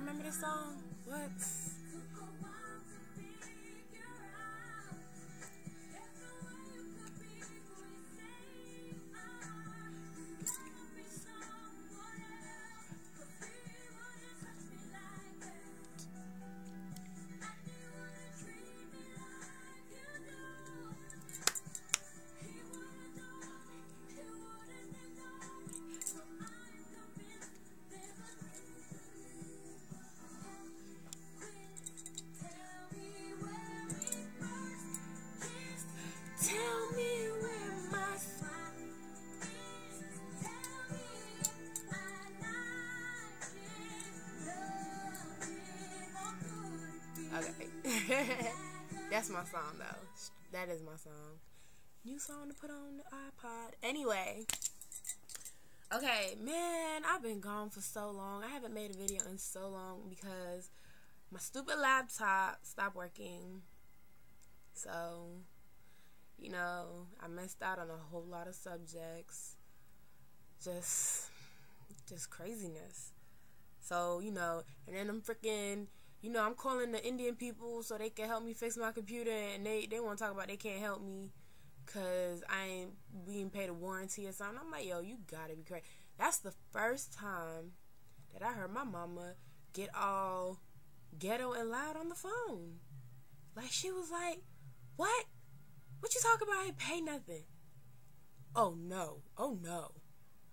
remember this song? What? Okay. That's my song though. That is my song. New song to put on the iPod. Anyway. Okay, man, I've been gone for so long. I haven't made a video in so long because my stupid laptop stopped working. So, you know, I missed out on a whole lot of subjects. Just craziness. So, you know, and then I'm freaking, you know, I'm calling the Indian people so they can help me fix my computer, and they want to talk about they can't help me because I ain't being paid a warranty or something. I'm like, yo, you gotta be crazy. That's the first time that I heard my mama get all ghetto and loud on the phone. Like, she was like, what? What you talking about? I ain't pay nothing. Oh, no. Oh, no.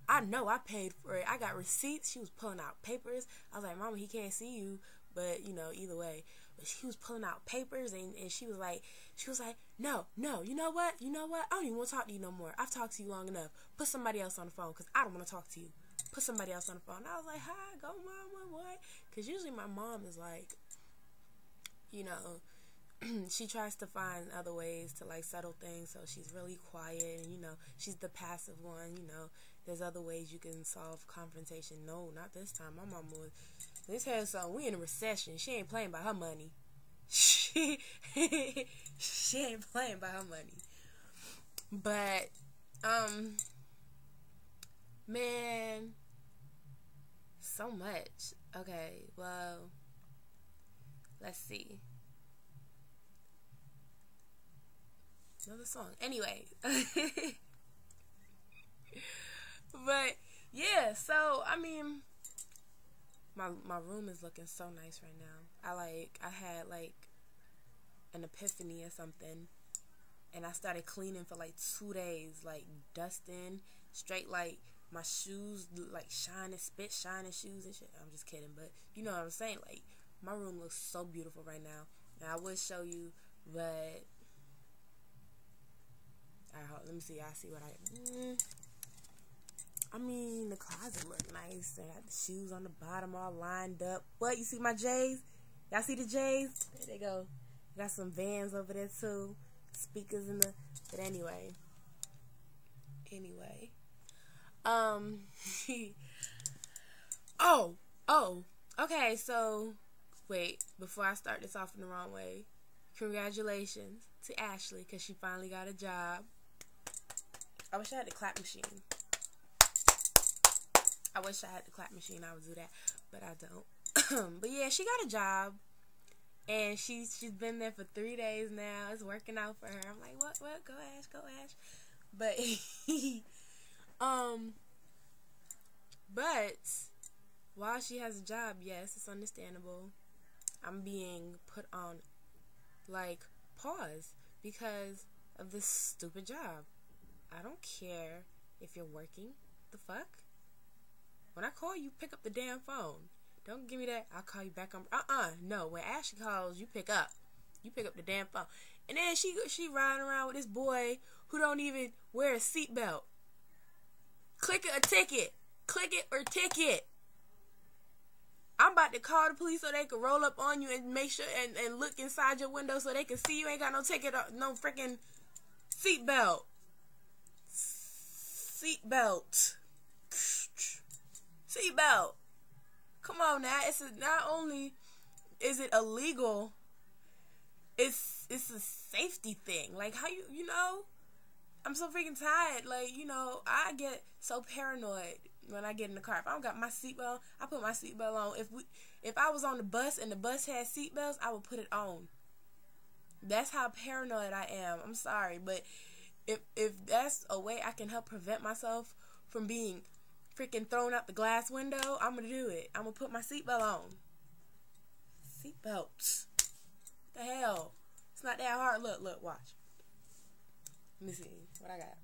I know I paid for it. I got receipts. She was pulling out papers. I was like, Mama, he can't see you. But, you know, either way. But she was pulling out papers, and she was like, no, you know what? I don't even want to talk to you no more. I've talked to you long enough. Put somebody else on the phone, because I don't want to talk to you. Put somebody else on the phone. And I was like, hi, go, Mama, what? Because usually my mom is like, you know, she tries to find other ways to, like, settle things, so she's really quiet, and, you know, she's the passive one, you know. There's other ways you can solve confrontation. No, not this time. My mama was, this has something. We in a recession. She ain't playing by her money. She ain't playing by her money. But, man, so much. Okay, well, let's see. Another song. Anyway. But, yeah, so, I mean, my room is looking so nice right now. I had, like, an epiphany or something, and I started cleaning for, like, 2 days, like, dusting, straight, like, my shoes, like, shining shoes and shit. I'm just kidding, but you know what I'm saying? Like, my room looks so beautiful right now. Now, I would show you, but, alright, let me see. I see what I mean, the closet look nice. I got the shoes on the bottom all lined up. What? You see my J's? Y'all see the J's? There they go. Got some Vans over there too. Speakers in the. But anyway. Oh. Okay, so wait. Before I start this off in the wrong way, congratulations to Ashley because she finally got a job. I wish I had the clap machine. I wish I had the clap machine. I would do that, but I don't. But yeah, she got a job, and she's been there for 3 days now. It's working out for her. I'm like, what? Go Ash. But but while she has a job, yes, it's understandable. I'm being put on like pause because of this stupid job. I don't care if you're working. The fuck? When I call you, pick up the damn phone. Don't give me that, I'll call you back on. No. When Ashley calls, you pick up. You pick up the damn phone. And then she riding around with this boy who don't even wear a seatbelt. Click it or ticket. Click it or ticket. I'm about to call the police so they can roll up on you and make sure and look inside your window so they can see you ain't got no ticket or no freaking seatbelt. Seatbelt. Come on now. Not only is it illegal, it's a safety thing. Like, how you know? I'm so freaking tired. Like, you know, I get so paranoid. when I get in the car. If I don't got my seatbelt on, I put my seatbelt on. If I was on the bus and the bus had seatbelts, I would put it on. That's how paranoid I am. I'm sorry, but if that's a way I can help prevent myself from being freaking thrown out the glass window, I'm gonna do it. I'm gonna put my seatbelt on. Seatbelts. What the hell? It's not that hard. Look, watch. Let me see what I got.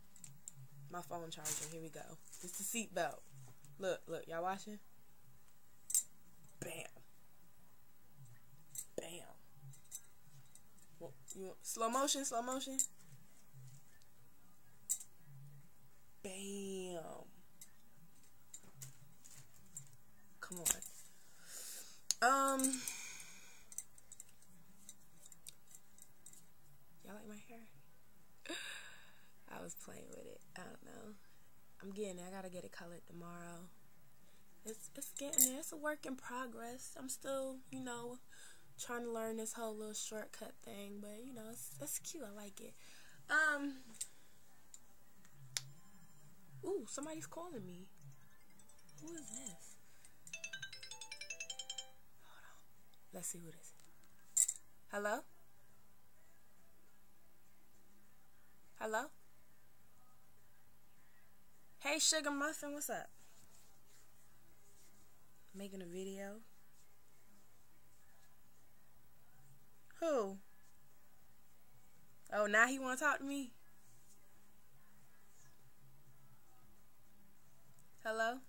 My phone charger. Here we go. It's the seatbelt. Look, y'all watching? Bam. Bam. You want slow motion? Bam. Come on. Y'all like my hair? I was playing with it. I don't know. I'm getting it. I gotta get it colored tomorrow. It's getting there. It's a work in progress. I'm still, trying to learn this whole little shortcut thing, but it's cute. I like it. Ooh, somebody's calling me. Who is this? Hold on. Let's see who this is. Hello? Hello? Hey, Sugar Muffin, what's up? Making a video? Who? Oh, now he want to talk to me? Hello?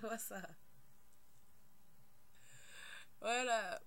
What's up? What up?